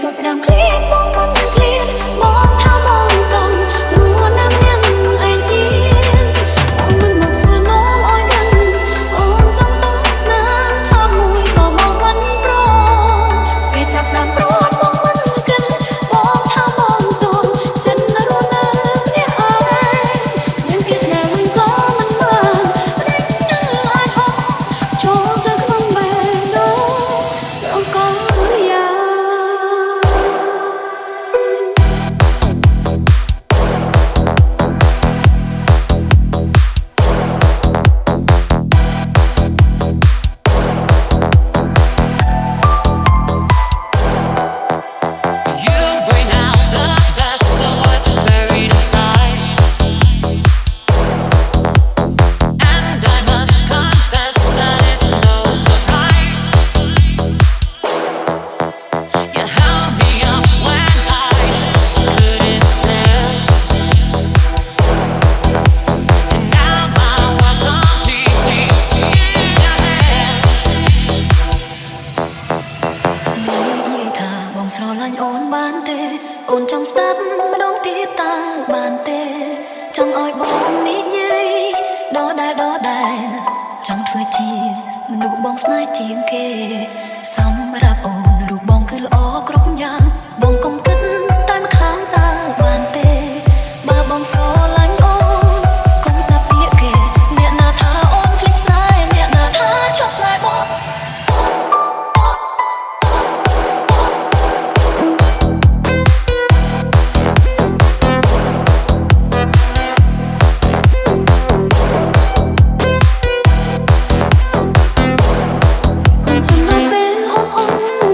ចុចដាំគ្លៀបមកមិនឃ្លានមកថាមកចង់រួណាំញ៉ាំអែជាបងមិនមកសួរនោមអើយដឹងអូនចង់ต้องស្នាមថាមួយក៏មកមិនប្រពេលចាប់ដាំព្រួតមកមិនគិនបងថាមកចង់ចិត្តរួណាំអ្នកអើយមានគេស្នេហ៍វិញក៏មិនបានរិញនឹងអាចហត់ចូលទៅក្នុងបេះដូងអង្គយ៉ា ស្រឡាញ់អូនបានទេអូនចង់ស្ដាប់ម្ដងទៀតតើបានទេចង់ឲ្យបងនិយាយដដែលចង់ធ្វើជាមនុស្សបងស្នេហ៍ជាងគេសម្រាប់អូនរូបបងគឺល្អគ្រប់យ៉ាងបងកុំគិតតែម្ខាងតើបានទេបើបងស្រឡាញ់អូនកុំស្ដាប់ពាក្យគេអ្នកណាថាអូនភ្លេចស្នេហ៍អ្នកណាថាឈប់ស្នេហ៍បង Hãy subscribe cho kênh Ghiền Mì Gõ để không bỏ lỡ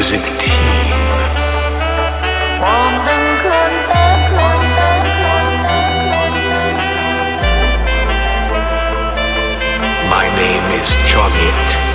music team. My name is Chomit. ។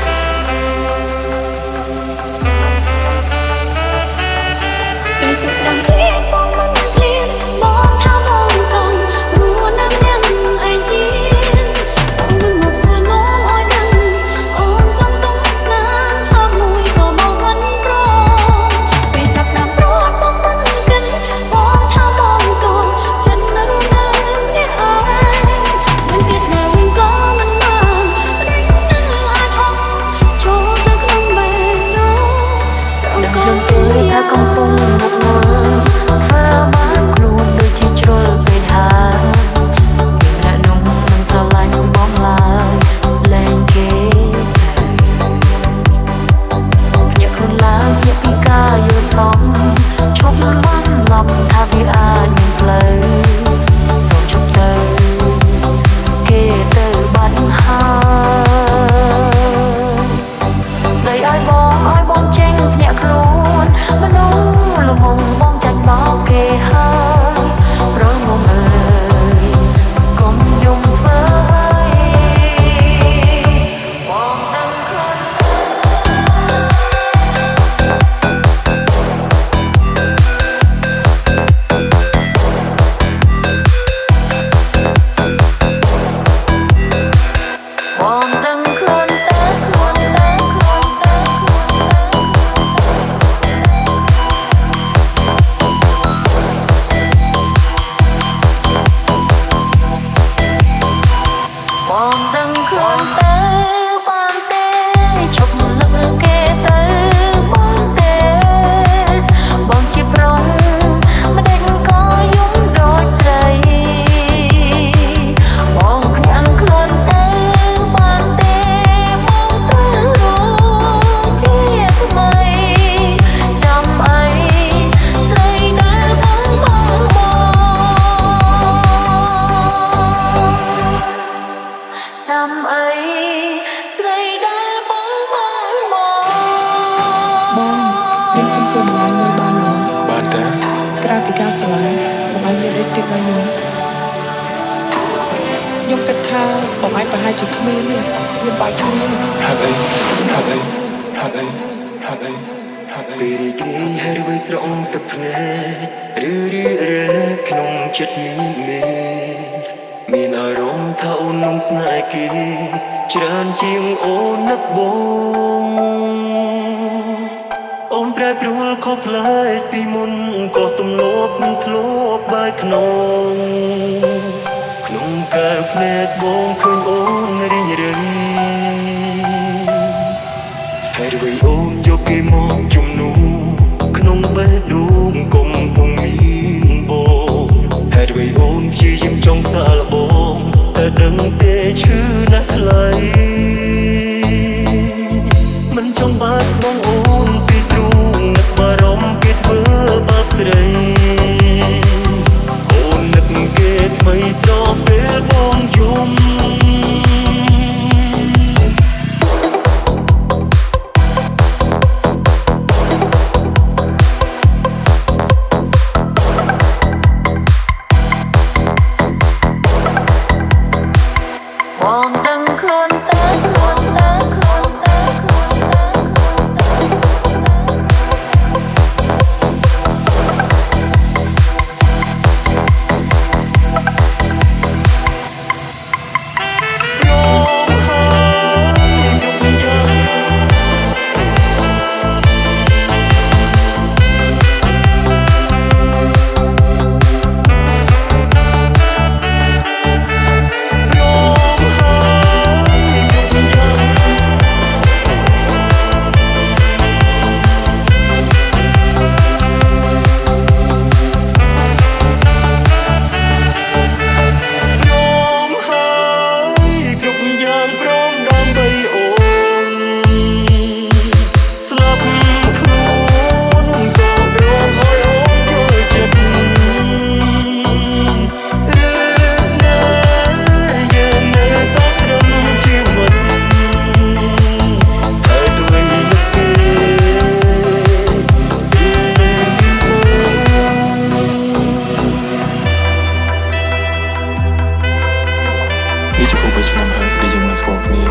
ឆ្នាំហើយដែលយើងមកស្គាល់គ្នា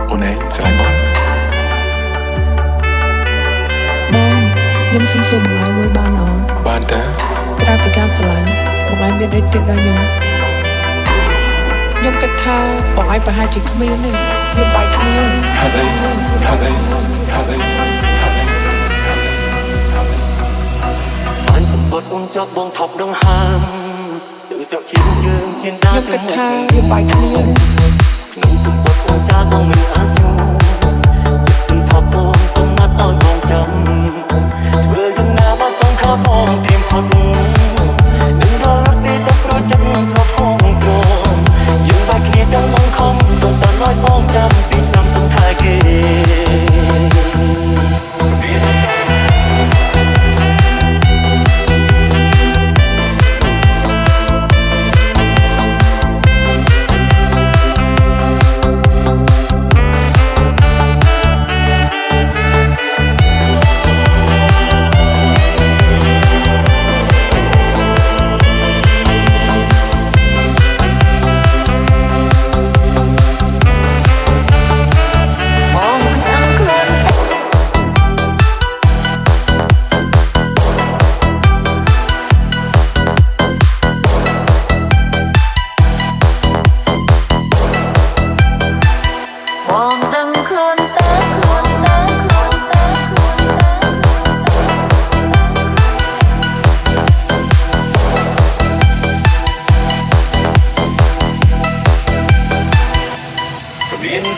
អូនឯងស្រឡាញ់បង ខ្ញុំសុំសួរបងឯងមួយបានអត់ បានតា ក្រៅពីការស្រឡាញ់បងឯងមានអីទៀតដល់ខ្ញុំគិតថាបងឯងប្រហែលជាគ្មានទេខ្ញុំបែកគ្នា ហេតុអីហេតុអីហេតុអីហេតុអី បានសម្បត្តិអូនចប់បងថប់ដងហាមស្ទើរស្រុកឈាមជើងឈានដើរ ខ្ញុំគិតថាខ្ញុំបែកគ្នា ក្នុងសម្បត្តិអូនចាបងមិនអាចជួចិត្តសន្ថប់អូនកំណត់ឲ្យបងចាំធ្វើចំណាមកសងខំបងធៀមផុតនឹងរត់ទីទៅប្រចាំស្រុកហងក្រមយើងបែកគ្នាទាំងបងខំទៅតើឲ្យបងចាំពីឆ្នាំសង្ខែគេ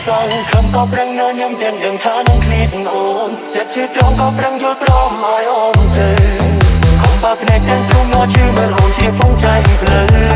សងខំក៏ប្រឹងនៅខ្ញុំទាំងដឹងថានឹងឃ្លាតអូនចិត្តឈឺត្រង់ក៏ប្រឹងយល់ព្រមឲ្យអូនទៅខំបើភ្នែកទាំងទ្រូងមកជឿមើលអូនជាពងใจភ្លើ